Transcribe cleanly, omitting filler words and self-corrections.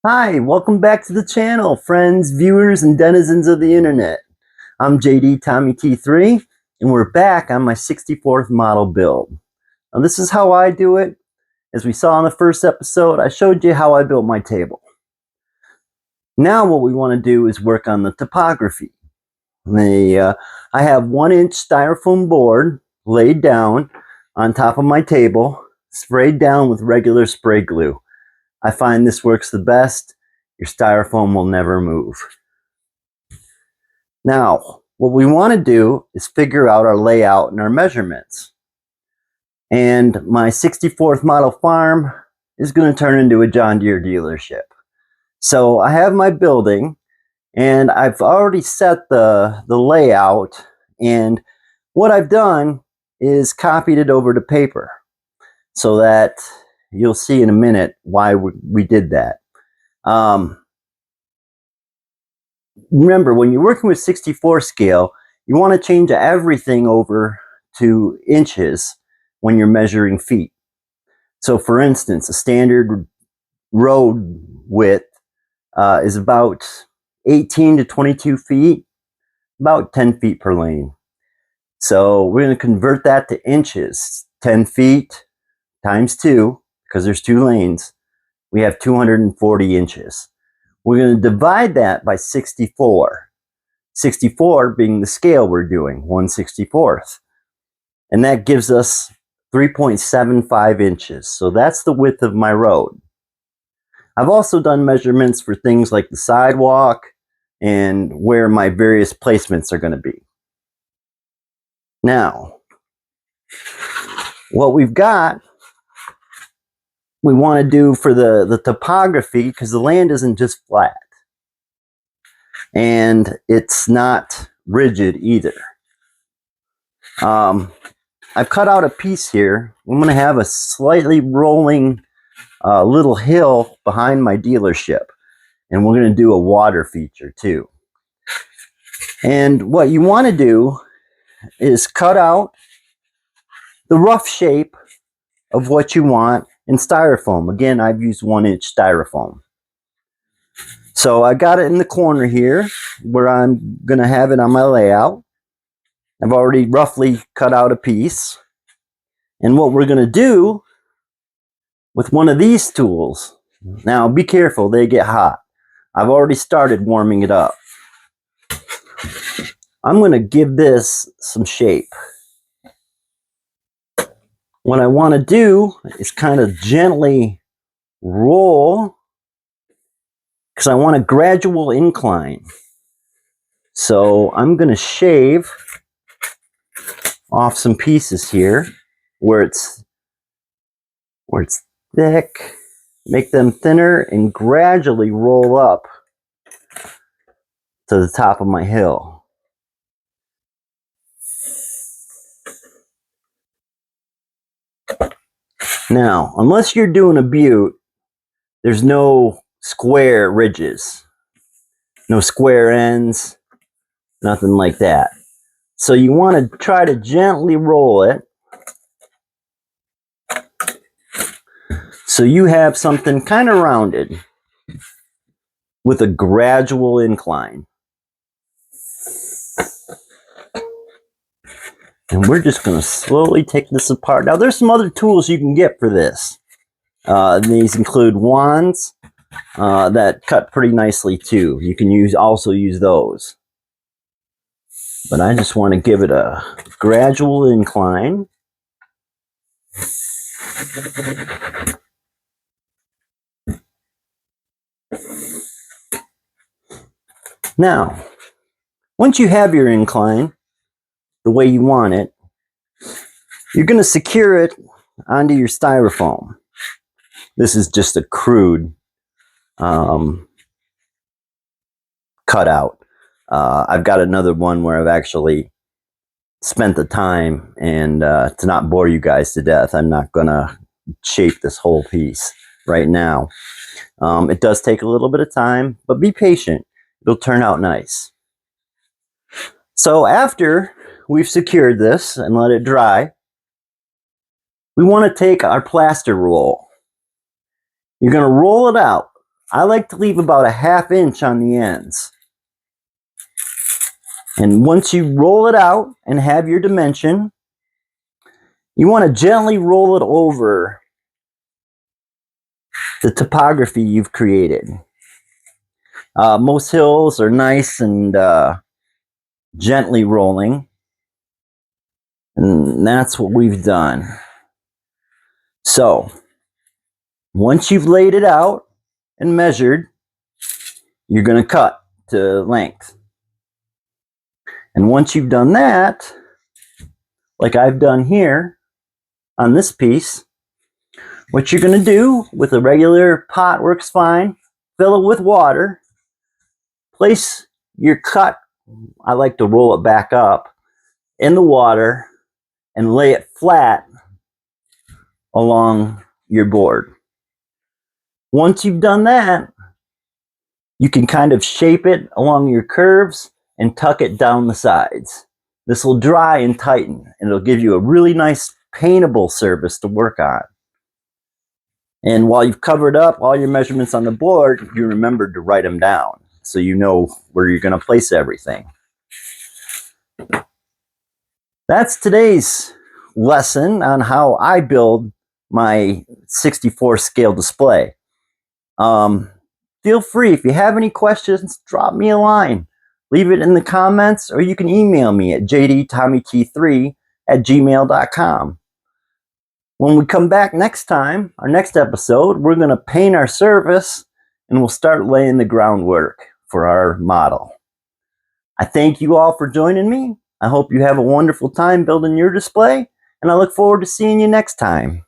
Hi, welcome back to the channel, friends, viewers, and denizens of the internet. I'm JD Tommy T3, and we're back on my 64th model build. Now, this is how I do it. As we saw in the first episode, I showed you how I built my table. Now what we want to do is work on the topography. I have 1-inch styrofoam board laid down on top of my table, sprayed down with regular spray glue. I find this works the best. Your styrofoam will never move. Now, what we want to do is figure out our layout and our measurements. And my 64th model farm is going to turn into a John Deere dealership. So I have my building, and I've already set the layout, and what I've done is copied it over to paper so that you'll see in a minute why we did that. Remember, when you're working with 64 scale, you want to change everything over to inches when you're measuring feet. So for instance, a standard road width is about 18 to 22 feet, about 10 feet per lane. So we're going to convert that to inches. 10 feet times 2, because there's 2 lanes, we have 240 inches. We're going to divide that by 64. 64 being the scale we're doing, 1/64. And that gives us 3.75 inches. So that's the width of my road. I've also done measurements for things like the sidewalk and where my various placements are going to be. Now, what we've got, we want to do for the topography, because the land isn't just flat. And it's not rigid either. I've cut out a piece here. I'm going to have a slightly rolling little hill behind my dealership. And we're going to do a water feature too. And what you want to do is cut out the rough shape of what you want in styrofoam. Again, I've used 1-inch styrofoam. So I got it in the corner here where I'm going to have it on my layout. I've already roughly cut out a piece. And what we're going to do with one of these tools, now be careful, they get hot. I've already started warming it up. I'm going to give this some shape. What I want to do is kind of gently roll, because I want a gradual incline. So I'm going to shave off some pieces here where it's thick, make them thinner, and gradually roll up to the top of my hill. Now, unless you're doing a butte, there's no square ridges, no square ends, nothing like that. So you want to try to gently roll it so you have something kind of rounded with a gradual incline. And we're just going to slowly take this apart. Now, there's some other tools you can get for this. These include wands that cut pretty nicely too. You can also use those. But I just want to give it a gradual incline. Now, once you have your incline the way you want it, you're going to secure it onto your styrofoam. This is just a crude cutout. I've got another one where I've actually spent the time, and to not bore you guys to death, I'm not going to shape this whole piece right now. It does take a little bit of time, but be patient. It'll turn out nice. So after we've secured this and let it dry, we want to take our plaster roll. You're going to roll it out I like to leave about a 1/2 inch on the ends. And once you roll it out and have your dimension, you want to gently roll it over the topography you've created. Most hills are nice and gently rolling, and that's what we've done. So once you've laid it out and measured, you're going to cut to length. And once you've done that, like I've done here on this piece, what you're going to do with a regular pot works fine. Fill it with water. Place your cut, I like to roll it back up, in the water and lay it flat along your board. Once you've done that, you can kind of shape it along your curves and tuck it down the sides. This will dry and tighten, and it'll give you a really nice paintable surface to work on. And while you've covered up all your measurements on the board, you remember to write them down so you know where you're going to place everything. That's today's lesson on how I build my 64 scale display. Feel free, if you have any questions, drop me a line. Leave it in the comments, or you can email me at jdtommyt3@gmail.com. When we come back next time, our next episode, we're going to paint our surface and we'll start laying the groundwork for our model. I thank you all for joining me. I hope you have a wonderful time building your display, and I look forward to seeing you next time.